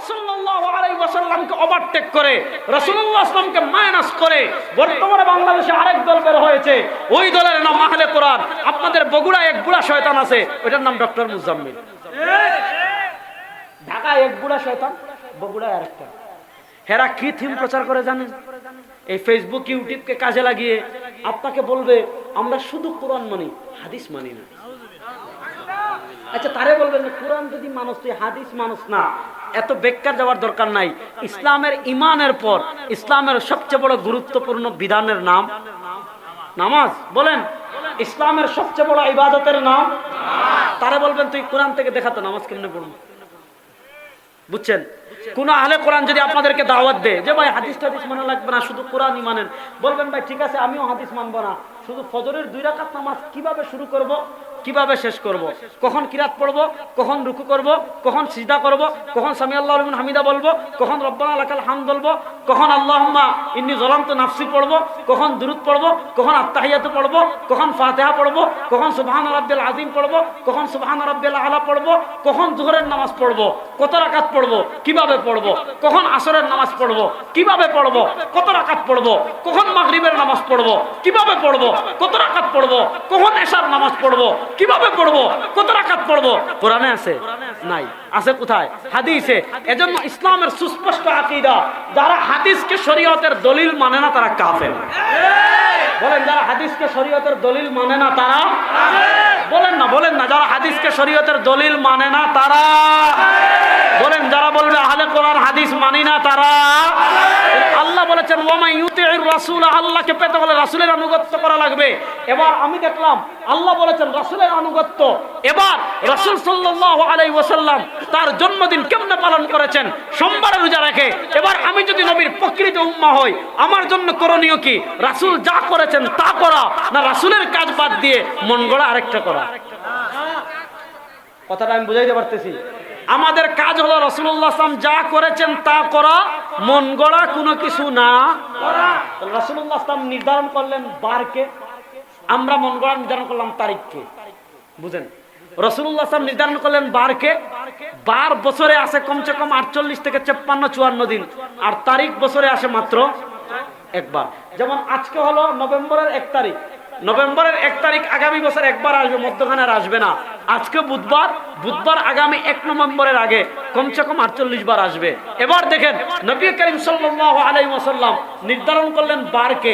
সাল্লাল্লাহু আলাইহি ওয়াসাল্লামকে ওভারটেক করে, রাসূলুল্লাহ সাল্লামকে মাইনাস করে বর্তমানে বাংলাদেশে আরেক দল বের হয়েছে। ওই দলের নাম আহলে কোরআন। আপনাদের বগুড়ায় এক বুড়া শয়তান আছে, ওটার নাম ডক্টর মুজাম্মিল। ঢাকায় এক বুড়া শয়তান, বগুড়ায় আরেকটা। হেরা কি থিম প্রচার করে জানেন? এই ফেসবুক ইউটিউবকে কাজে লাগিয়ে আপনাকে বলবে আমরা শুধু কোরআন মানি, হাদিস মানি না। আচ্ছা, তারে বলবেন কোরআন যদি মানুষ তুই হাদিস মানুষ না, এত বেকার যাওয়ার দরকার নাই। ইসলামের ইমানের পর ইসলামের সবচেয়ে বড় গুরুত্বপূর্ণ বিধানের নাম নামাজ। বলেন ইসলামের সবচেয়ে বড় ইবাদতের নাম। তারে বলবেন তুই কোরআন থেকে দেখাতো নামাজ কেমনে পড়বো। বুঝছেন? কোন আহলে কোরআন যদি আপনাদেরকে দাওয়াত দেয় যে ভাই হাদিস টাদিস মানা লাগবে না, শুধু কোরআনই মানেন, বলবেন ভাই ঠিক আছে আমিও হাদিস মানবো না, শুধু ফজরের 2 রাকাত নামাজ কিভাবে শুরু করব, কিভাবে শেষ করব, কখন কিরাত পড়ব, কখন রুকু করব, কখন সিজদা করব, কখন সামি আল্লাহু লিমান হামিদা বলবো, কখন রব্বানা লাকাল হামদ বলবো, কখন আল্লাহুম্মা ইন্নী যালামতু নাফসি পড়ব, কখন দুরূদ পড়ব, কখন আত্তাহিয়াতু পড়ব, কখন ফাতিহা পড়ব, কখন সুবহান রাব্বিল আযীম পড়ব, কখন সুবহান রাব্বিল আলা পড়ব, কখন যোহরের নামাজ পড়ব, কত রাকাত পড়ব, কিভাবে পড়ব, কখন আসরের নামাজ পড়ব, কিভাবে পড়ব, কত রাকাত পড়ব, কখন মাগরিবের নামাজ পড়ব, কিভাবে পড়ব, কত রাকাত পড়ব, কখন এশার নামাজ পড়ব, কিভাবে পড়বো, কত রাকাত পড়বো। কোরআনে আছে? নাই। আছে কোথায়? হাদিসে। এজন্য ইসলামের সুস্পষ্ট আকীদা, যারা হাদিসকে শরীয়তের দলিল মানে না তারা কাফের। বলেন যারা হাদিসকে শরীয়তের দলিল মানে না তারা, বলেন না যারা হাদিসকে শরীয়তের দলিল মানে না তারা, বলেন যারা বলবে আহলে কোরআন হাদিস মানি না তারা। আল্লাহ বলেছেন ওয়ামা ইউতিউর রাসূল, আল্লাহকে পেতে হলে রাসূলের আনুগত্য করা লাগবে। এবার আমি দেখলাম আল্লাহ বলেছেন রাসূলের আনুগত্য। এবার রাসূল সাল্লাল্লাহু আলাইহি ওয়াসাল্লাম তার জন্মদিন কেমনে পালন করেছেন? সোমবারে রোজা রাখে। এবার আমি যদি নবীর প্রকৃত উম্মাহ হই, আমার জন্য করণীয় কি? রাসূল যা করেছেন তা করা, না রাসূলের কাজ বাদ দিয়ে মন গড়া আরেকটা করা? কথাটা আমি বুঝাইতে পারতেছি? আমাদের কাজ হলো রাসূলুল্লাহ সাল্লাল্লাহু আলাইহি ওয়াসাল্লাম যা করেছেন তা করা, মন গড়া কোনো কিছু না করা। রাসূলুল্লাহ সাল্লাল্লাহু আলাইহি ওয়াসাল্লাম নির্ধারণ করলেন বারকে, আমরা মন গড়া নির্ধারণ করলাম তারিখকে। বুঝেন? রাসূলুল্লাহ সাল্লাল্লাহু আলাইহি ওয়াসাল্লাম নির্ধারণ করলেন বারকে। বার বছরে আসে কমসে কম 48 থেকে 56-54 দিন, আর তারিখ বছরে আসে মাত্র একবার। যেমন আজকে হলো নভেম্বরের 1 তারিখ, নভেম্বরের 1 তারিখ আগামী বছর একবার আসবে, মধ্যখানে আর আসবে না। আজকে বুধবার, বুধবার আগামী 1 নভেম্বরের আগে কমসে কম 48 বার আসবে। এবার দেখেন নবী করিম সাল্লাল্লাহু আলাইহি ওয়াসাল্লাম নির্ধারণ করলেন বারকে,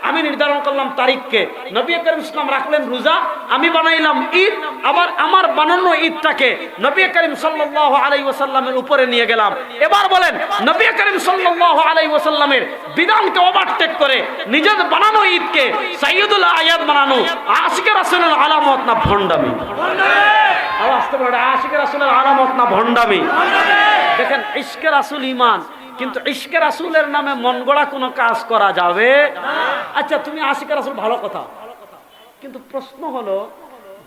আমি নির্ধারণ করলাম তারিখকে। নবী করিম সাল্লাল্লাহু রাখলেন রোজা, আমি বানাইলাম ঈদ। আবার আমার বানানো ঈদটাকে নবী করিম সাল্লাল্লাহু আলাইহি ওয়াসাল্লামের উপরে নিয়ে গেলাম। এবার বলেন নবী করিম সাল্লাল্লাহু আলাইহি ওয়াসাল্লামের বিধানকে ওভারটেক করে নিজের বানানো ঈদকে সাইয়্যিদুল আয়াত বানানো আশিকে রাসূলের আলামত না ভণ্ডামি? আসতে পারে আশিকে রাসূলের আলামত না ভণ্ডামি? দেখেন ইশকে রাসূল ঈমান, কিন্তু ইশকে রাসূলের নামে মন গড়া কোনো কাজ করা যাবে? আচ্ছা তুমি আশিকে রাসূল ভালো কথা, কিন্তু প্রশ্ন হলো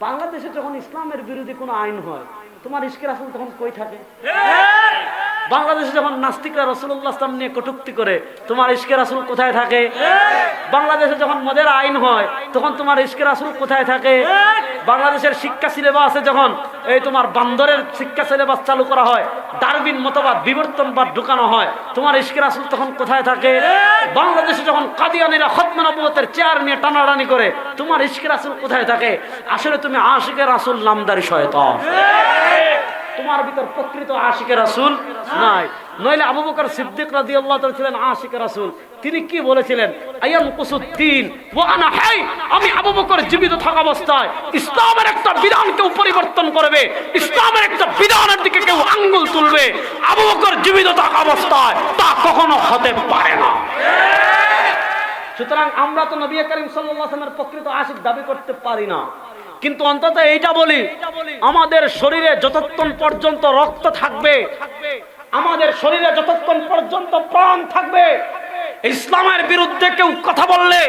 বাংলাদেশে যখন ইসলামের বিরোধী কোনো আইন হয়, তোমার ইশকে রাসূল তখন কই থাকে? বাংলাদেশে যখন নাস্তিকরা রাসূলুল্লাহ সাল্লাল্লাহু আলাইহি ওয়াসাল্লাম নিয়ে কটূক্তি করে, তোমার ইশকে রাসূল কোথায় থাকে? বাংলাদেশে যখন মদের আইন হয়, তখন তোমার ইশকে রাসূল কোথায় থাকে? বাংলাদেশের শিক্ষা সিলেবাসে যখন এই তোমার বান্দরের শিক্ষা সিলেবাস চালু করা হয়, ডারউইন মতবাদ বিবর্তনবাদ ঢুকানো হয়, তোমার ইশকে রাসূল তখন কোথায় থাকে? বাংলাদেশে যখন কাদিয়ানীরা খতমে নবুয়তের চেয়ার নিয়ে টানাটানি করে, তোমার ইশকে রাসূল কোথায় থাকে? আসলে তুমি আশিকে রাসূল নামদারি শয়তান, তোমার ভিতর প্রকৃত আশিকে রাসূল নাই। নইলে আবু বকর সিদ্দিক রাদিয়াল্লাহু তাআলা ছিলেন আশিকে রাসূল। তিনি কি বলেছিলেন? আয়াম কুসুদ্দিন ওয়া আনা হাই, আমি আবু বকর জীবিত থাকা অবস্থায় ইসলামের একটা বিধান কেউ পরিবর্তন করবে, ইসলামের একটা বিধানের দিকে কেউ আঙ্গুল তুলবে, আবু বকর জীবিত থাকা অবস্থায় তা কখনো হতে পারে না। সুতরাং আমরা তো নবী করিম সাল্লাল্লাহু আলাইহি ওয়াসাল্লামের প্রকৃত আশিক দাবি করতে পারি না, কিন্তু অন্তত এইটা বলি, আমাদের শরীরে যতক্ষণ পর্যন্ত রক্ত থাকবে, আমাদের শরীরে যতক্ষণ পর্যন্ত প্রাণ থাকবে, ইসলামের বিরুদ্ধে কেউ কথা বললে,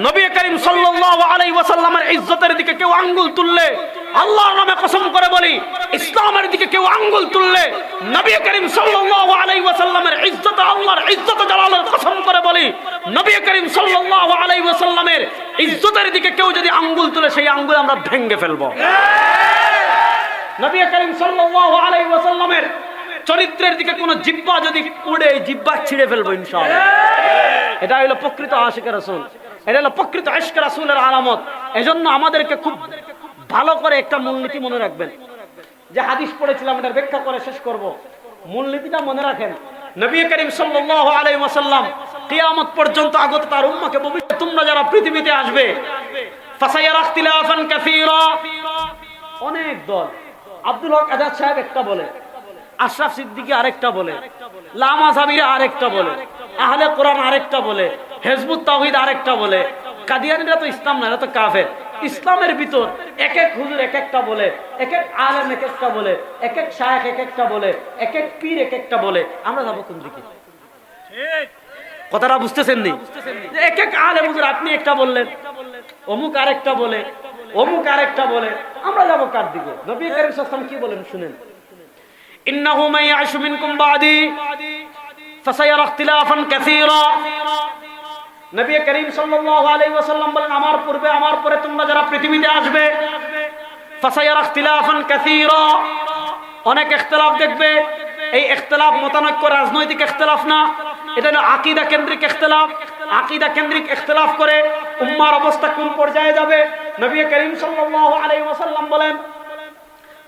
নবী করিম সাল্লাল্লাহু আলাইহি ওয়াসাল্লামের ইজ্জতের দিকে কেউ আঙ্গুল তুললে, আল্লাহর নামে কসম করে বলি, ইসলামের দিকে কেউ আঙ্গুল তুললে, নবী করিম সাল্লাল্লাহু আলাইহি ওয়াসাল্লামের ইজ্জত, আল্লাহর ইজ্জত জালালের কসম করে বলি, নবী করিম সাল্লাল্লাহু আলাইহি ওয়াসাল্লামের ইজ্জতের দিকে কেউ যদি আঙ্গুল তুলে, সেই আঙ্গুল আমরা ভেঙে ফেলবো। নবী করিম সাল্লাল্লাহু আলাইহি ওয়াসাল্লামের চরিত্রের দিকে কোন জিহ্বা যদি উড়ে, জিহ্বা ছিঁড়ে ফেলবো ইনশাআল্লাহ। এটা হলো প্রকৃত আশিক রাসূল, এটা হলো প্রকৃত ইশক রাসূলের আলামত। এজন্য আমাদেরকে খুব ভালো করে একটা মূলনীতি মনে রাখবেন। যে হাদিস পড়েছিলাম এটার ব্যাখ্যা করে শেষ করব। মূলনীতিটা মনে রাখেন, নবী করিম সাল্লাল্লাহু আলাইহি ওয়াসাল্লাম কিয়ামত পর্যন্ত আগত তার উম্মতকে বলবেন, তোমরা যারা পৃথিবীতে আসবে ফাসায়ারা ইখতিলাফান কাসীরা, অনেক দল। আব্দুল হক আজাদ সাহেব একটা বলে, আশরাফ সিদ্দিকী আরেকটা বলে, লামা জাবিরা আরেকটা বলে, আহলে কোরআন আরেকটা বলে, হিজবুত তাওহীদ আরেকটা বলে, কাদিয়ানীরা তো ইসলাম না, এরা তো কাফের। ইসলামের ভিতর এক এক হুজুর এক একটা বলে, এক এক আলেম এক একটা বলে, এক এক শায়েখ এক একটা বলে, এক এক পীর এক একটা বলে। আমরা যাবো কোন দিকে? কথাটা বুঝতেছেন নি? এক এক আলেম হুজুর আপনি একটা বললেন, অমুক আরেকটা বলে, অমুক আরেকটা বলে, আমরা যাবো কার দিকে? নবী করিম সাল্লাল্লাহু আলাইহি ওয়াসাল্লাম কি বলেন শুনেন, ইন্নাহু মান ইয়াইশু মিনকুম বাদি ফাসায়ারা ইখতিলাফান কাসীরা। নবী করিম সাল্লাল্লাহু আলাইহি ওয়াসাল্লাম বলেন, আমার পূর্বে আমার পরে তোমরা যারা পৃথিবীতে আসবে ফাসায়ারা ইখতিলাফান কাসীরা, অনেক ইখতিলাফ দেখবে। এই ইখতিলাফ মতানৈক্য রাজনৈতিক ইখতিলাফ না, এটা হলো আকীদা কেন্দ্রিক ইখতিলাফ। আকীদা কেন্দ্রিক ইখতিলাফ করে উম্মার অবস্থা কোন পর্যায়ে যাবে? নবী করিম সাল্লাল্লাহু আলাইহি ওয়াসাল্লাম বলেন,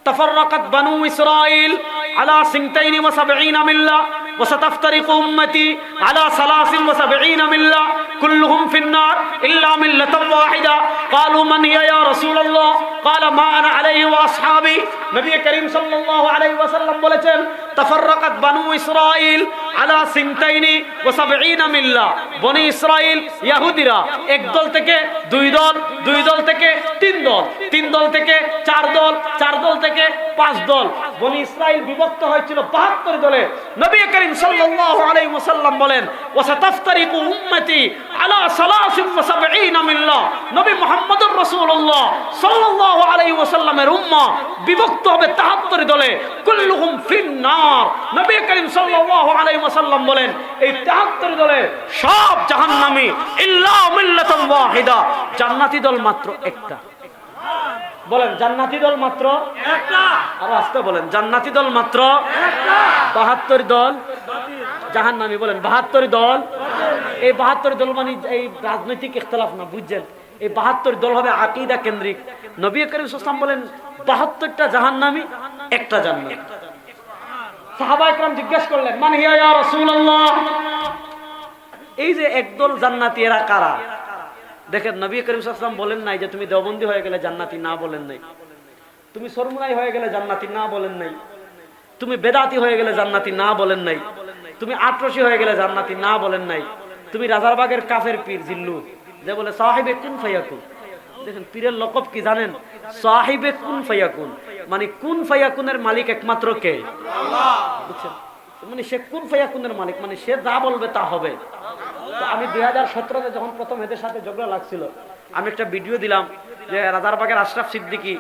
تفرقت بنو إسرائيل على 72 ملة وستفترق أمتي على 73 ملة كلهم في النار إلا ملة واحدة قالوا من هي يا رسول الله قال ما أنا عليه وأصحابي। নবী করিম সাল্লাল্লাহু আলাইহি ওয়াসাল্লাম বলেছেন, تفرقت بنو إسرائيل على 72 ملة, বনি ইসরাইল ইহুদিরা এক দল থেকে দুই দল, দুই দল থেকে তিন দল, তিন দল থেকে চার দল, চার দল থেকে পাঁচ দল। বনি ইসরাইল বিভক্ত হয়েছিল 72 দলে। নবী করিম সাল্লাল্লাহু আলাইহি ওয়াসাল্লাম বলেন, ওয়াসাতাফতারিকু উম্মতি আলা 73 মিল্লাহ। নবী মুহাম্মদুর রাসূলুল্লাহ সাল্লাল্লাহু আলাইহি ওয়াসাল্লামের উম্মাহ বিভক্ত হবে 73 দলে, কুল্লুহুম ফিন্নার। নবী করিম সাল্লাল্লাহু আলাইহি ওয়াসাল্লাম বলেন, এই 73 দলে সব জাহান্নামী ইল্লা মিল্লাতান ওয়াহিদা, জান্নাতি দল মাত্র একটা। বলেন জান্নাতি দল মাত্র একটা। আর আস্তে বলেন জান্নাতি দল মাত্র একটা। 72 দল জাহান্নামী। বলেন 72 দল। এই 72 দল মানে এই রাজনৈতিক ইখতিলাফ না, বুঝছেন? এই 72 দল হবে আকীদা কেন্দ্রিক। নবী করিম সাল্লাল্লাহু আলাইহি ওয়াসাল্লাম বলেন 72টা জাহান্নামী, একটা জান্নাত। সাহাবায়ে কেরাম জিজ্ঞেস করলেন, মান হিয়া ইয়া রাসূলুল্লাহ, এই যে একদল জান্নাতি এরা কারা? দেখেন নবী করিম সাল্লাল্লাহু আলাইহি ওয়াসাল্লাম বলেন নাই যে তুমি দেওবন্দি হয়ে গেলে জান্নাতি, না বলেন নাই। তুমি সরমুনাই হয়ে গেলে জান্নাতি, না বলেন নাই। তুমি বেদাতি হয়ে গেলে জান্নাতি, না বলেন নাই। তুমি আটরশি হয়ে গেলে জান্নাতি, না বলেন নাই। তুমি রাজারবাগের কাফের পীর জিল্লু যে বলে সাহিবে কুন ফায়াকুন, দেখেন পীরের লকব কি জানেন? সাহিবে কুন ফায়াকুন, মানে কুন ফায়াকুনের মালিক একমাত্র কে? আল্লাহ। বুঝছেন? মানে সে কুন ফায়াকুনের মালিক, মানে সে যা বলবে তা হবে। আমি 2017-তে যখন প্রথম এদের সাথে ঝগড়া লাগছিল, আমি একটা ভিডিও দিলাম যে রাজারবাগের আশরাফ সিদ্দিকী,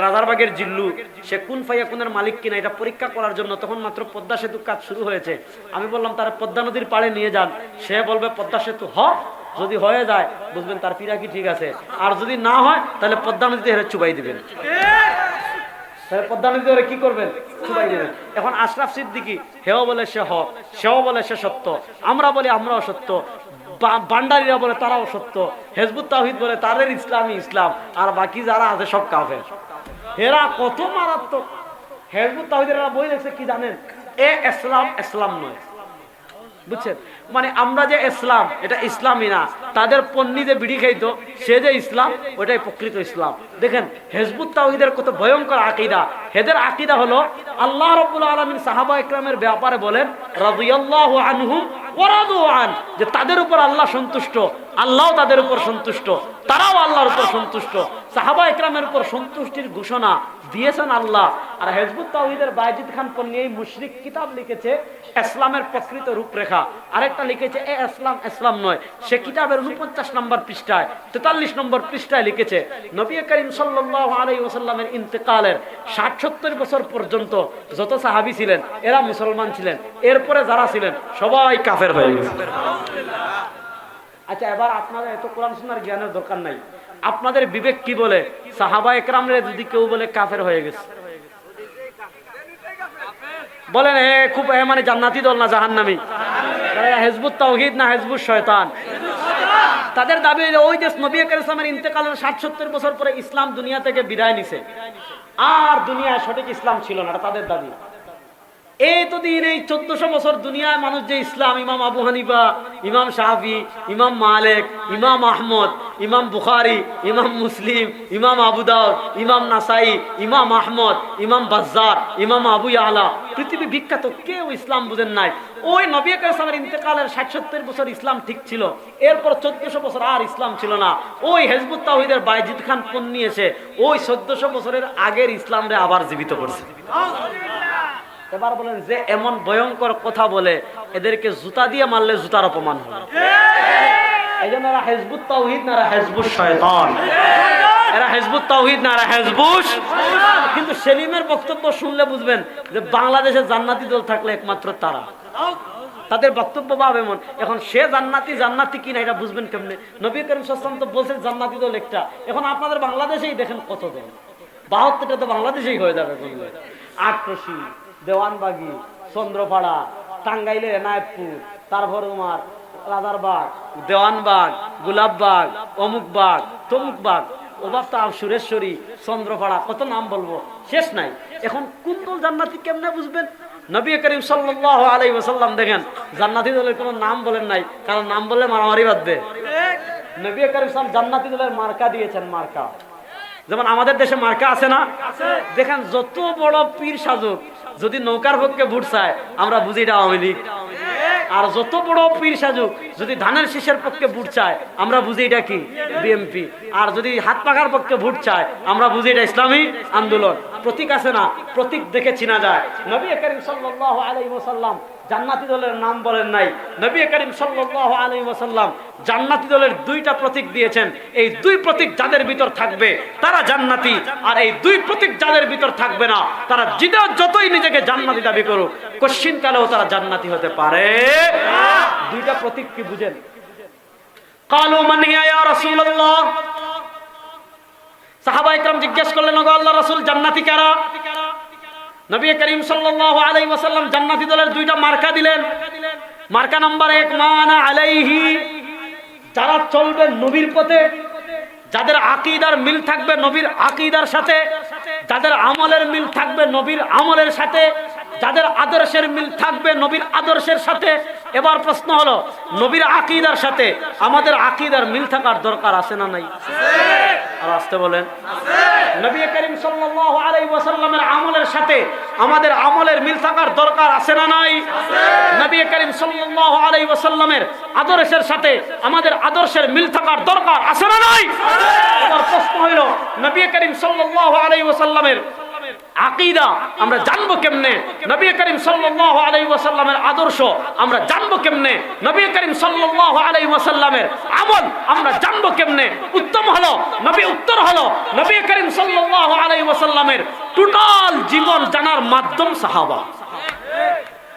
রাজারবাগের জিল্লু, সে কুন ফায়াকুনের মালিক কিনা এটা পরীক্ষা করার জন্য তখন মাত্র পদ্মা সেতু কাজ শুরু হয়েছে। আমি বললাম তারা পদ্মা নদীর পাড়ে নিয়ে যান, সে বলবে পদ্মা সেতু যদি হয়ে যায় বুঝবেন তার পীরা কি ঠিক আছে, আর যদি না হয় তাহলে পদ্মা নদীতে হেরে চুবাই দিবেন। পদ্মা নদীতে কি করবেন? চুবাই দিবেন। এখন আশরাফ সিদ্দিকী হেও বলে সে হক, সেও বলে সে সত্য, আমরা বলি আমরাও সত্য, বান্ডারিরা বলে তারাও সত্য, হিজবুত তাওহীদ বলে তাদের ইসলামই ইসলাম, আর বাকি যারা আছে সব কাফের। এরা কত মারাত্মক! হিজবুত তাওহীদের বই লেখছে কি জানেন? এ ইসলাম ইসলাম নয়, বুঝছেন? মানে আমরা যে ইসলাম এটা ইসলামই না, তাদের পন্নী যে বিড়ি খাইতো সে যে ইসলাম ওটাই প্রকৃত ইসলাম। দেখেন হিজবুত তাওহীদের কত ভয়ঙ্কর আকীদা। এদের আকীদা হলো আল্লাহ রাব্বুল আলামিন সাহাবা ইকরামের ব্যাপারে বলেন রাদিয়াল্লাহু আনহুম ওয়া রাদু আন, যে তাদের উপর আল্লাহ সন্তুষ্ট, আল্লাহ তাদের উপর সন্তুষ্ট, তারাও আল্লাহর উপর সন্তুষ্ট। সাহাবা ইকরামের উপর সন্তুষ্টির ঘোষণা দিয়েছেন আল্লাহ। আর হিজবুত তাওহীদের বায়েজিদ খান পন্নী এই মুশরিক কিতাব লিখেছে ইসলামের প্রকৃত রূপরেখা, আরেকটা লিখেছে এ ইসলাম ইসলাম নয়। সে কিতাবের 49 নম্বর পৃষ্ঠায় 43 নম্বর পৃষ্ঠায় লিখেছে নবী করিম সাল্লাল্লাহু আলাইহি ওয়াসাল্লামের ইন্তেকালের 60-70 বছর পর্যন্ত যত সাহাবী ছিলেন এরা মুসলমান ছিলেন, এরপরে যারা ছিলেন সবাই কাফের হয়ে গেছে। আচ্ছা এবার আপনাদের এত কোরআন শোনার জ্ঞানের দরকার নাই, আপনাদের বিবেক কি বলে? সাহাবা একরামরা যদি কেউ বলে কাফের হয়ে গেছে, বলেন খুব মানে জান্নাতি দল না জাহান্নামী? হিজবুত তাওহীদ না হিজবুত শয়তান? তাদের দাবি হলো ওই যে নবী করিম ইসলামের ইন্তেকালের 60-70 বছর পরে ইসলাম দুনিয়া থেকে বিদায় নিছে, আর দুনিয়ায় সঠিক ইসলাম ছিল না, এটা তাদের দাবি। এই তো দিন এই 1400 বছর দুনিয়ায় মানুষ যে ইসলাম, ইমাম আবু হানিফা, ইমাম শাফি, ইমাম মালিক, ইমাম আহমদ, ইমাম বুখারী, ইমাম মুসলিম, ইমাম আবু দাউদ, ইমাম নাসাই, ইমাম আহমদ, ইমাম বাজ্জার, ইমাম আবু ইয়ালা, পৃথিবী বিখ্যাত কেউ ইসলাম বুঝেন নাই। ওই নবী করিম সাল্লাল্লাহু ইন্তেকালের 60-70 বছর ইসলাম ঠিক ছিল, এরপর 1400 বছর আর ইসলাম ছিল না। ওই হিজবুত তাওহীদের বাইজিদ খান পন্নী এসে ওই 1400 বছরের আগের ইসলামরে আবার জীবিত করছে। এবার বলেন যে এমন ভয়ঙ্কর কথা বলে এদেরকে জুতা দিয়ে মারলে জুতার অপমান হবে। এই জন্য এরা হিজবুত তাওহীদ না এরা হিজবুত শয়তান? এরা হিজবুত তাওহীদ না এরা হিজবুত? কিন্তু সেলিমের বক্তব্য শুনলে বুঝবেন যে বাংলাদেশে জান্নাতি দল থাকলে একমাত্র তারা। তাদের বক্তব্য ভাব এমন, এখন সে জান্নাতি কিনা এটা বুঝবেন কেমনে? নবী করিম সাল্লাল্লাহু আলাইহি ওয়াসাল্লাম তো বলছেন জান্নাতি দল একটা, এখন আপনাদের বাংলাদেশেই দেখেন কত দল, 72টা তো বাংলাদেশেই হয়ে যাবে। আটরশি, দেওয়ানবাগি, চন্দ্রপাড়া, টাঙ্গাইলের এনায়েতপুর, তারপর তোমার রাজারবাগ, দেওয়ানবাগ, গোলাপবাগ, অমুকবাগ, তমুকবাগ, ওবাব তো সুরেশ্বরী, চন্দ্রপাড়া, কত নাম বলবো, শেষ নাই। এখন কোন দল জান্নাতি কেমনে বুঝবেন? নবী করিম সাল্লাল্লাহু আলাইহি ওয়াসাল্লাম দেখেন জান্নাতি দলের কোনো নাম বলেন নাই, কারণ নাম বললে মারামারি বাঁধবে। নবী করিম সাল্লাল্লাহু জান্নাতি দলের মার্কা দিয়েছেন, মার্কা। যেমন আমাদের দেশে মার্কা আছে না? দেখেন যত বড় পীর সাজুক যদি নৌকার পক্ষে ভোট চায় আমরা বুঝি এটা আওয়ামী লীগ, আর যত বড় পীর সাজুক যদি ধানের শীষের পক্ষে ভোট চায় আমরা বুঝি এটা কি বিএনপি, আর যদি হাত পাখার পক্ষে ভোট চায় আমরা বুঝি এটা ইসলামী আন্দোলন। প্রতীক আছে না? প্রতীক দেখে চিনা যায়। নবী করিম সাল্লাল্লাহু আলাইহি ওয়াসাল্লাম জান্নাতি দলের নাম বলেন নাই। নবী করিম সাল্লাল্লাহু আলাইহি ওয়াসাল্লাম জান্নাতি দলের 2টা প্রতীক দিয়েছেন। এই 2 প্রতীক যাদের ভিতর থাকবে তারা জান্নাতি, আর এই 2 প্রতীক যাদের ভিতর থাকবে না তারা যতই নিজেকে জান্নাতি দাবি করুক কশিন কালেও তারা জান্নাতি হতে পারে না। 2টা প্রতীক কি বুঝেন? কালু মান হিয়া ইয়া রাসূলুল্লাহ, সাহাবায়ে কেরাম জিজ্ঞেস করলেন ওগো আল্লাহর রাসূল জান্নাতি কারা? নবী করিম সাল্লাল্লাহু আলাইহি ওয়াসাল্লাম জান্নাতি দলের 2টা মার্কা দিলেন। মার্কা নাম্বার 1 মানা আলাইহি, যারা চলবে নবীর পথে, যাদের আকীদার মিল থাকবে নবীর আকীদার সাথে, যাদের আমলের মিল থাকবে নবীর আমলের সাথে, যাদের আদর্শের মিল থাকবে নবীর আদর্শের সাথে। এবার প্রশ্ন হলো নবীর আকীদার সাথে আমাদের আকীদার মিল থাকার দরকার আছে না নাই? আর আসতে বলেন নবী করিম সাল্লাল্লাহু আলাইহি ওয়াসাল্লামের আমলের সাথে আমাদের আমলের মিল থাকার দরকার আছে না নাই? নবী করিম সাল্লাল্লাহু আলাইহি ওয়াসাল্লামের আদর্শের সাথে আমাদের আদর্শের মিল থাকার দরকার আছে না নাই? এবার প্রশ্ন হলো নবী করিম সাল্লাল্লাহু আলাইহি ওয়াসাল্লামের আকীদা আমরা জানবো কেমনে? নবী করিম সাল্লাল্লাহু আলাইহি ওয়াসাল্লামের আদর্শ আমরা জানবো কেমনে? নবী করিম সাল্লাল্লাহু আলাইহি ওয়াসাল্লামের আমল আমরা জানবো কেমনে? উত্তর হলো নবী করিম সাল্লাল্লাহু আলাইহি ওয়াসাল্লামের টোটাল জীবন জানার মাধ্যম সাহাবা।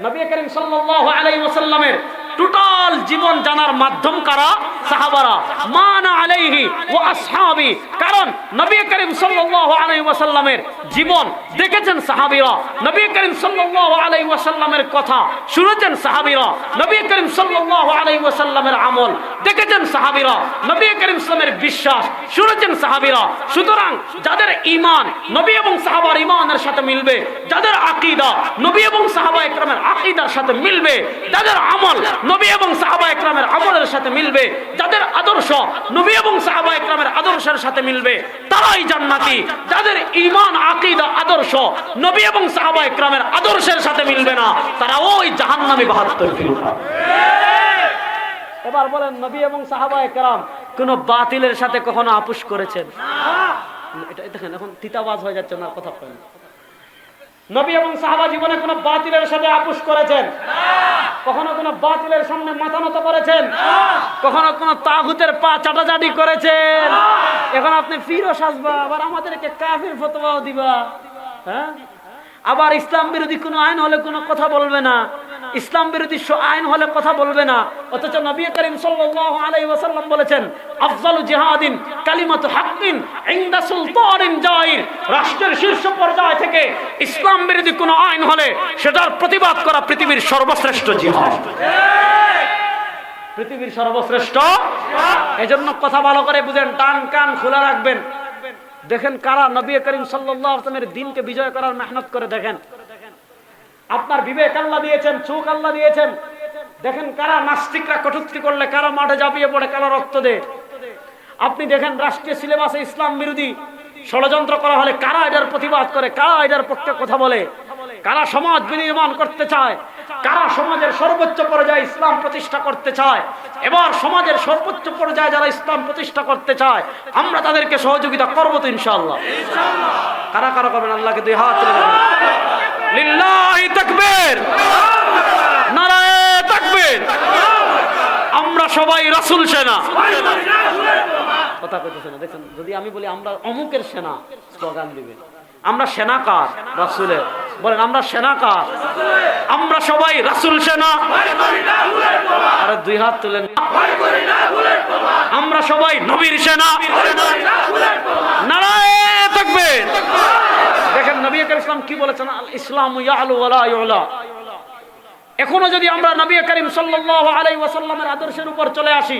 নবী করিম সাল্লাল্লাহু আলাইহি ওয়াসাল্লামের টোটাল জীবন জানার মাধ্যম কারা? সাহাবারা। মানা আলাইহি ওয়া আসহাবি, কারণ নবী করিম সাল্লাল্লাহু আলাইহি ওয়াসাল্লামের জীবন দেখেছেন সাহাবীরা, নবী করিম সাল্লাল্লাহু আলাইহি ওয়াসাল্লামের কথা শুনেছেন সাহাবীরা, নবী করিম সাল্লাল্লাহু আলাইহি ওয়াসাল্লামের আমল দেখেছেন সাহাবীরা, নবী করিম সাল্লামের বিশ্বাস শুনেছেন সাহাবীরা। সুতরাং যাদের ঈমান নবী এবং সাহাবার ঈমানের সাথে মিলবে, যাদের আকীদা নবী এবং সাহাবা ইকরামের আকীদার সাথে মিলবে, যাদের আমল নবী এবং সাহাবা ইকরামের আমলের সাথে মিলবে, যাদের আদর্শ নবী এবং সাহাবা ইকরামের আদর্শের সাথে মিলবে, তারাই জান্নাতি। যাদের ঈমান আকীদা আদর্শ নবী এবং সাহাবা ইকরামের আদর্শের সাথে মিলবে না তারা ওই জাহান্নামী 72 ফিরকা। এবার বলেন নবী এবং সাহাবা ইকরাম কোন বাতিলের সাথে কখনো আপোষ করেছেন? এটা দেখেন এখন তিতাবাজ হয়ে যাচ্ছে না কথা বলেন। নবী এবং সাহাবা জীবনে কোন বাতিলের সাথে আপোষ করেছেন? কখনো কোন বাতিলের সামনে মাথা নত করেছেন? কখনো কোন তাগুতের পা চাটাচাটি করেছেন? এখন আপনি ফিরো সাজবা, আবার আমাদেরকে কাফির ফতোয়াও দিবা, হ্যাঁ? আবার ইসলাম বিরোধী কোনো আইন হলে কোনো কথা বলবে না। ইসলাম বিরোধী আইন হলে কথা বলবে না, অথচ নবী করিম সাল্লাল্লাহু আলাইহি ওয়াসাল্লাম বলেছেন আফজালু জিহাদিন কালিমাতু হাক্কিন ইনদা সুলতানিন জাইর। রাষ্ট্রের শীর্ষ পর্যায় থেকে ইসলাম বিরোধী কোনো আইন হলে সেটার প্রতিবাদ করা পৃথিবীর সর্বশ্রেষ্ঠ জিহাদ, পৃথিবীর সর্বশ্রেষ্ঠ। এজন্য কথা ভালো করে বুঝেন, টান কান খোলা রাখবেন। দেখেন কারা নবী করিম সাল্লাল্লাহু আলাইহি ওয়াসাল্লামের দ্বীনকে বিজয় করার মেহনত করে। দেখেন আপনার বিবেক আল্লাহ দিয়েছেন, চোখ আল্লাহ দিয়েছেন। দেখেন কারা নাস্তিকরা কটূক্তি করলে কারা মাঠে ঝাঁপিয়ে পড়ে, কারা রক্ত দেয়। আপনি দেখেন রাষ্ট্রীয় সিলেবাসে ইসলাম বিরোধী ষড়যন্ত্র করা হলে কারা এটার প্রতিবাদ করে, কারা এটার পক্ষে কথা বলে, কারা সমাজ বিনির্মাণ করতে চায়, কারা সমাজের সর্বোচ্চ পর্যায়ে ইসলাম প্রতিষ্ঠা করতে চায়। এবার সমাজের সর্বোচ্চ পর্যায়ে যারা ইসলাম প্রতিষ্ঠা করতে চায় আমরা তাদেরকে সহযোগিতা করবো তো ইনশাআল্লাহ। কারা কারা করবেন আল্লাহকে দুই হাত তুলে দেবেন। লিল্লাহি তাকবীর, নারায়ে তাকবীর। আমরা সবাই রাসূল সেনা। কথা কইতেছে না, দেখেন যদি আমি বলি আমরা অমুকের সেনা, স্লোগান দিবেন। আমরা সেনা কার? রাসূলের। বলেন আমরা সেনা কার? আমরা সবাই রাসূল সেনা। আরে দুই হাত তুলেন। আমরা সবাই নবীর সেনা। নারায়ে তাকবীর। দেখেন নবী করিম ইসলাম কি বলেছেন, আল ইসলামু ইয়ালু ওয়া লা ইউলা। এখনো যদি আমরা নবী করিম সাল্লাল্লাহু আলাইহি ওয়াসাল্লামের আদর্শের উপর চলে আসি,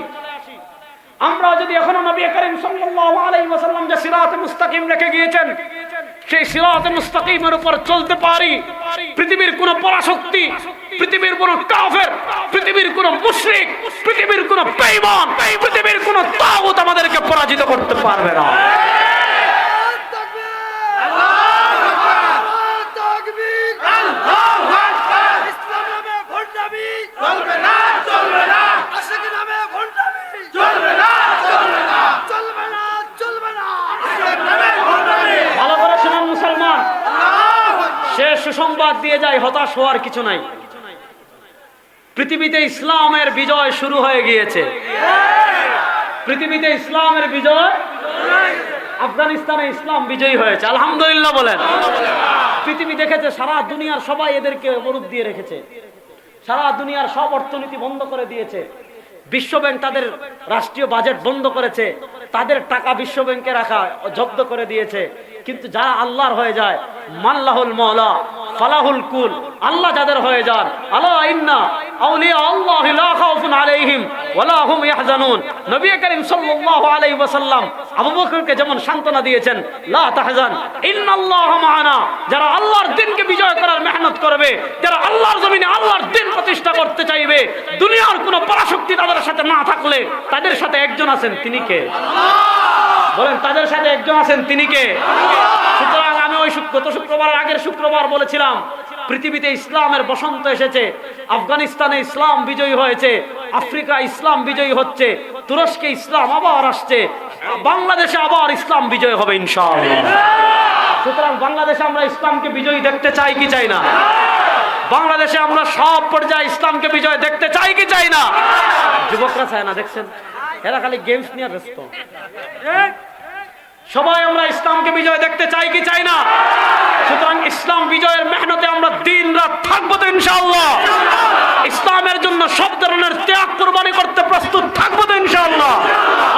আমরা যদি এখনো নবী করিম সাল্লাল্লাহু আলাইহি ওয়াসাল্লাম যে সিরাতে মুস্তাকিম রেখে গিয়েছেন সেই সিরাতে মুস্তাকিমের উপর চলতে পারি, পৃথিবীর কোন পরাশক্তি, পৃথিবীর কোন কাফের, পৃথিবীর কোন মুশরিক, পৃথিবীর কোন বেঈমান, পৃথিবীর কোন তাগুত আমাদেরকে পরাজিত করতে পারবে না। সুসংবাদ দিয়ে যায়, হতাশ হওয়ার কিছু নাই। পৃথিবীতে ইসলামের বিজয় শুরু হয়ে গিয়েছে। পৃথিবীতে ইসলামের বিজয়, আফগানিস্তানে ইসলাম বিজয়ী হয়েছে, আলহামদুলিল্লাহ বলেন। পৃথিবী দেখেছে, সারা দুনিয়ার সবাই এদেরকে অবরোধ দিয়ে রেখেছে, সারা দুনিয়ার সব অর্থনীতি বন্ধ করে দিয়েছে। বিশ্বব্যাংক তাদের রাষ্ট্রীয় বাজেট বন্ধ করেছে, তাদের টাকা বিশ্বব্যাংকে রাখা জব্দ করে দিয়েছে। কিন্তু যারা আল্লাহর হয়ে যায়, মাল্লাহুল মাওলা ফালাহুল কুল, আল্লাহ যাদের হয়ে যান, আলা ইন্না আউলিয়া আল্লাহি লা খাউফুন আলাইহিম ওয়া লা হুম ইয়াহজানুন। নবী করিম সাল্লাল্লাহু আলাইহি ওয়াসাল্লাম আবু বকরকে যেমন সান্তনা দিয়েছেন, লা তাহজান ইন্নাল্লাহা মা'ানা। যারা আল্লাহর দ্বীনকে বিজয় করার মেহনত করবে, যারা আল্লাহর জমিনে আল্লাহর দ্বীন প্রতিষ্ঠা করতে চাইবে, দুনিয়ার কোনো পরাশক্তি তাদের সাথে না থাকলে তাদের সাথে একজন আছেন, তিনি কে? বলেন তাদের সাথে একজন আছেন, তিনি কে? সুতরাং আমি ওই গত শুক্রবার, আগের শুক্রবার বলেছিলাম পৃথিবীতে ইসলামের বসন্ত এসেছে। আফগানিস্তানে ইসলাম বিজয়ী হয়েছে, আফ্রিকা ইসলাম বিজয়ী হচ্ছে, তুরস্কে ইসলাম আবার আসছে, বাংলাদেশে আবার ইসলাম বিজয় হবে ইনশাআল্লাহ। সুতরাং বাংলাদেশে আমরা ইসলামকে বিজয়ী দেখতে চাই কি চাই না? বাংলাদেশে আমরা সব পর্যায়ে ইসলামকে বিজয় দেখতে চাই কি চাই না? যুবকরা চায় না, দেখছেন এরা খালি গেমস নিয়ে ব্যস্ত। সবাই আমরা ইসলামকে বিজয় দেখতে চাই কি চাই না? সুতরাং ইসলাম বিজয়ের মেহনতে আমরা দিন রাত থাকবো তো ইনশাআল্লাহ। ইসলামের জন্য সব ধরনের ত্যাগ কুরবানি করতে প্রস্তুত থাকবো তো ইনশাআল্লাহ।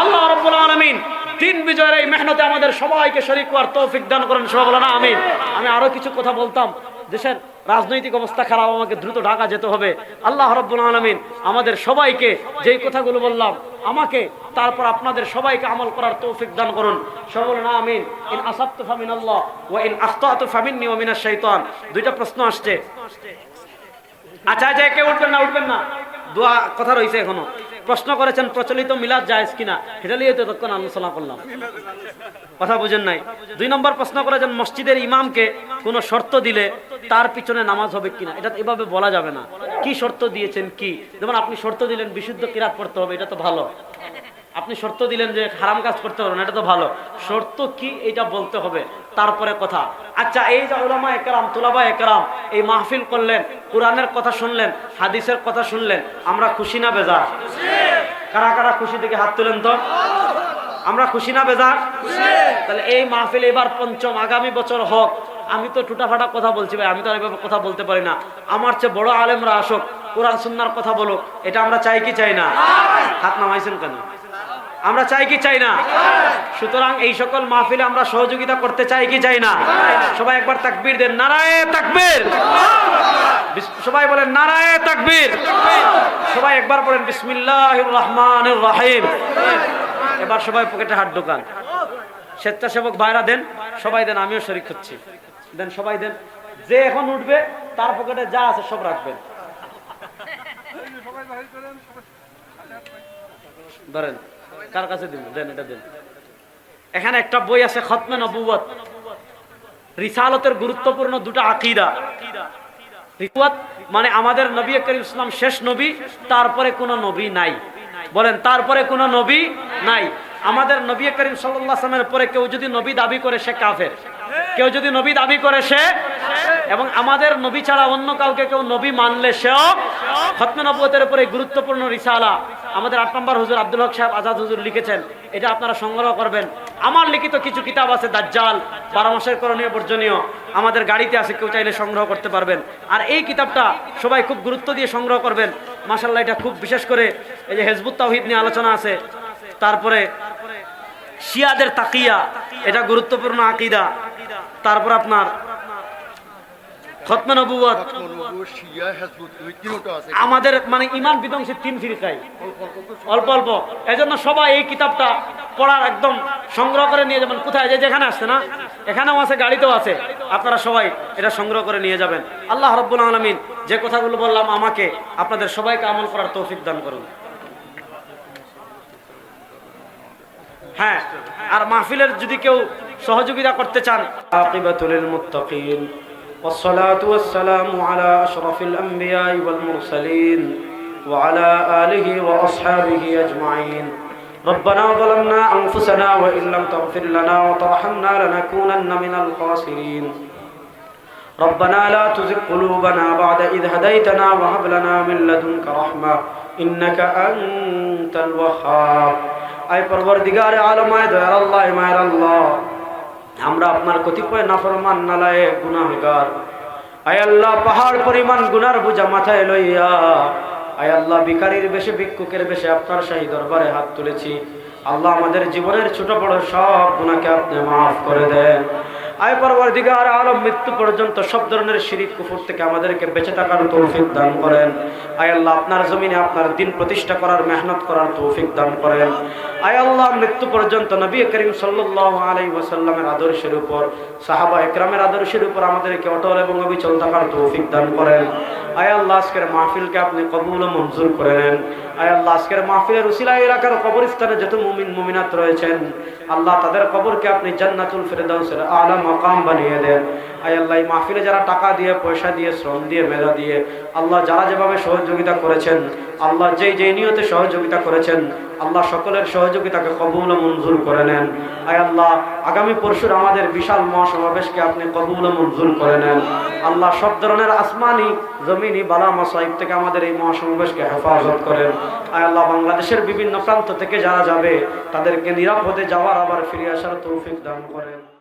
আল্লাহ রাব্বুল আলামিন দিন বিজয়ের এই মেহনতে আমাদের সবাইকে শরীক হওয়ার তৌফিক দান করেন, সবাই বলেন আমিন। আমি আরো কিছু কথা বলতাম, দেশের রাজনৈতিক অবস্থা খারাপ, আমাকে দ্রুত ঢাকা যেতে হবে। আল্লাহ রাব্বুল আলামিন আমাদের সবাইকে যেই কথাগুলো বললাম, আমাকে তারপর আপনাদের সবাইকে আমল করার তৌফিক দান করুন, সবাই বলেন আমিন। ইন আসাবতু ফামিনাল্লাহ ওয়া ইন আখতাতু ফামিন্নী ওয়া মিনাশ শাইতান। দুইটা প্রশ্ন আসছে। আচ্ছা আচ্ছা, কে উঠবেন না, উঠবেন না, দোয়া কথা রয়েছে এখনো। প্রশ্ন করেছেন প্রচলিত মিলাদ জায়েজ কিনা, এটা নিয়ে তো তখন আলোচনা করলাম, কথা বুঝেন নাই। 2 নম্বর প্রশ্ন করেছেন মসজিদের ইমামকে কোনো শর্ত দিলে তার পিছনে নামাজ হবে কিনা। এটা এভাবে বলা যাবে না, কি শর্ত দিয়েছেন কি। যেমন আপনি শর্ত দিলেন বিশুদ্ধ কিরাত পড়তে হবে, এটা তো ভালো। আপনি শর্ত দিলেন যে হারাম কাজ করতে পারবেন, এটা তো ভালো। শর্ত কি এটা বলতে হবে, তারপরে কথা। আচ্ছা, এই যে উলামা একরাম, তুলাবা একরাম এই মাহফিল করলেন, কোরআনের কথা শুনলেন, হাদিসের কথা শুনলেন, আমরা খুশি না বেজার? কারা কারা খুশি থেকে হাত তুলেন তো। আমরা খুশি না বেজার? তাহলে এই মাহফিল এবার 5ম, আগামী বছর হোক আমি তো টুটাফাটা কথা বলছি ভাই, আমি তো আর এভাবে কথা বলতে পারি না, আমার চেয়ে বড় আলেমরা আসুক, কোরআন সুন্নাহর কথা বলুক, এটা আমরা চাই কি চাই না? হাত নামাইছেন কেন? আমরা চাই কি চাই না? সুতরাং এই সকল মাহফিলে আমরা সহযোগিতা করতে চাই কি চাই না? সবাই একবার তাকবীর দেন, নারায়ে তাকবীর। সবাই বলেন নারায়ে তাকবীর। সবাই একবার বলেন বিসমিল্লাহির রহমানির রহিম। এবার সবাই পকেটে হাত ঢোকান, স্বেচ্ছাসেবক ভাইরা দেন, সবাই দেন, আমিও শরীক হচ্ছি, দেন সবাই দেন। যে এখন উঠবে তার পকেটে যা আছে সব রাখবেন। ধরেন কার কাছে দিব, দেন এটা দেন। এখানে একটা বই আছে খতমে নবুয়ত, রিসালতের গুরুত্বপূর্ণ দুটো আকীদা। রিসালত মানে আমাদের নবী করিম ইসলাম শেষ নবী, তারপরে কোনো নবী নাই। বলেন তারপরে কোনো নবী নাই। আমাদের নবী করিম সাল্লাল্লাহু আলাইহি ওয়াসাল্লামের পরে কেউ যদি নবী দাবি করে সে কাফের, কেউ যদি নবী দাবি করে সে, এবং আমাদের নবী ছাড়া অন্য কাউকে কেউ নবী মানলে সেও খতমে নবুয়তের উপরে গুরুত্বপূর্ণ রিসালা আমাদের 8 নম্বর হুজুর আব্দুল হক সাহেব আজাদ হুজুর লিখেছেন। এটা আপনারা সংগ্রহ করবেন। আমার লিখিত কিছু কিতাব আছে, দাজ্জাল, 12 মাসের করণীয় বর্জনীয়, আমাদের গাড়িতে আছে, কেউ চাইলে সংগ্রহ করতে পারবেন। আর এই কিতাবটা সবাই খুব গুরুত্ব দিয়ে সংগ্রহ করবেন। মাশাআল্লাহ, এটা খুব বিশেষ করে এই যে হিজবুত তাওহীদ নিয়ে আলোচনা আছে, তারপরে শিয়াদের তাকিয়া, এটা গুরুত্বপূর্ণ আকীদা, তারপর আপনার খতমে নবুয়ত, আমাদের মানে ইমান বিধ্বংসী 3 ফিরকায় অল্প অল্প। এজন্য সবাই এই কিতাবটা পড়ার একদম সংগ্রহ করে নিয়ে যাবেন। কোথায় যে যেখানে আসছে না, এখানেও আছে, গাড়িতেও আছে, আপনারা সবাই এটা সংগ্রহ করে নিয়ে যাবেন। আল্লাহ রাব্বুল আলামিন যে কথাগুলো বললাম আমাকে আপনাদের সবাইকে আমল করার তৌফিক দান করুন। হ্যাঁ, আর মাহফিলের যদি কেউ সহযোগিতা করতে চান, আকিবাতুল মুত্তাকিন والصلاة والسلام على أشرف الأنبياء والمرسلين وعلى آله وأصحابه أجمعين. ربنا ظلمنا أنفسنا وإن لم تغفر لنا وترحمنا لنكونن من الخاسرين. ربنا لا تزغ قلوبنا بعد إذ هديتنا وهب لنا من لدنك رحمة إنك أنت الوهاب. أي পরবর্তীগার আলম, আয় দয়ার আল্লাহ, মায়ের আল্লাহ, আমরা আপনার কতিপয় নাফরমান নালায়েক গুনাহগার, আয় আল্লাহ পাহাড় পরিমাণ গুনার বোঝা মাথায় লইয়া, আয় আল্লাহ ভিখারির বেশে, ভিক্ষুকের বেশে আপনার শাহী দরবারে হাত তুলেছি। আল্লাহ আমাদের জীবনের ছোট বড় সব গুনাহকে আপনি মাফ করে দেন। আয় পরবর্তীগার আলম, মৃত্যু পর্যন্ত সব ধরনের শিরিক কুফর থেকে আমাদেরকে বেঁচে থাকার তৌফিক দান করেন। আয় আল্লাহ আপনার জমিনে আপনার দিন প্রতিষ্ঠা করার, মেহনত করার তৌফিক দান করেন। আয় আল্লাহ মৃত্যু পর্যন্ত নবী করিম সাল্লাল্লাহু আলাইহি ওয়াসাল্লামের আদর্শের উপর, সাহাবা একরামের আদর্শের উপর আমাদেরকে অটল এবং অবিচল থাকার তৌফিক দান করেন। আয় আল্লাহ আজকের মাহফিলকে আপনি কবুল ও মঞ্জুর করে নেন। আয় আল্লাহ আজকের মাহফিলের উসিলায় এলাকার কবরস্থানে যত মুমিন মুমিনাত রয়েছেন, আল্লাহ তাদের কবরকে আপনি জান্নাতুল ফিরদাউসের আলা মাকাম বানিয়ে দেন। আয় আল্লাহ এই মাহফিলে যারা টাকা দিয়ে, পয়সা দিয়ে, শ্রম দিয়ে, মেধা দিয়ে, আল্লাহ যারা যেভাবে সহযোগিতা করেছেন, আল্লাহ যেই নিয়তে সহযোগিতা করেছেন, আল্লাহ সকলের সহযোগিতাকে কবুল ও মঞ্জুর করে নেন। আয় আল্লাহ আগামী পরশুর আমাদের বিশাল মহাসমাবেশকে আপনি কবুল ও মঞ্জুর করে নেন। আল্লাহ সব ধরনের আসমানি জমিনি বালা মাসাইব থেকে আমাদের এই মহাসমাবেশকে হেফাজত করেন। আয় আল্লাহ বাংলাদেশের বিভিন্ন প্রান্ত থেকে যারা যাবে তাদেরকে নিরাপদে যাওয়ার, আবার ফিরে আসার তৌফিক দান করেন।